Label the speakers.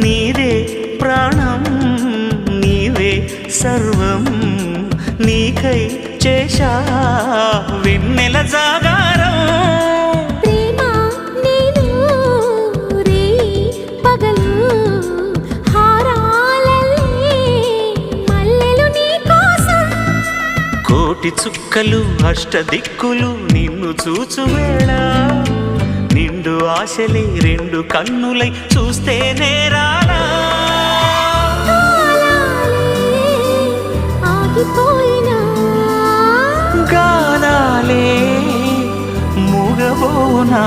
Speaker 1: నీదే ప్రాణం నీవే సర్వం నీకై చేశా వెన్నెల జాగారం
Speaker 2: ప్రేమ నేను రే పగలు హారాలల్లే మల్లెలు నీ కోసం
Speaker 1: కోటి చుక్కలు అష్టదిక్కులు నిన్ను చూచువేళ నిండు ఆశలే రెండు కన్నులై చూస్తే నేరాలా
Speaker 2: ఆగిపోయినా
Speaker 1: గానాలే మూగబోనా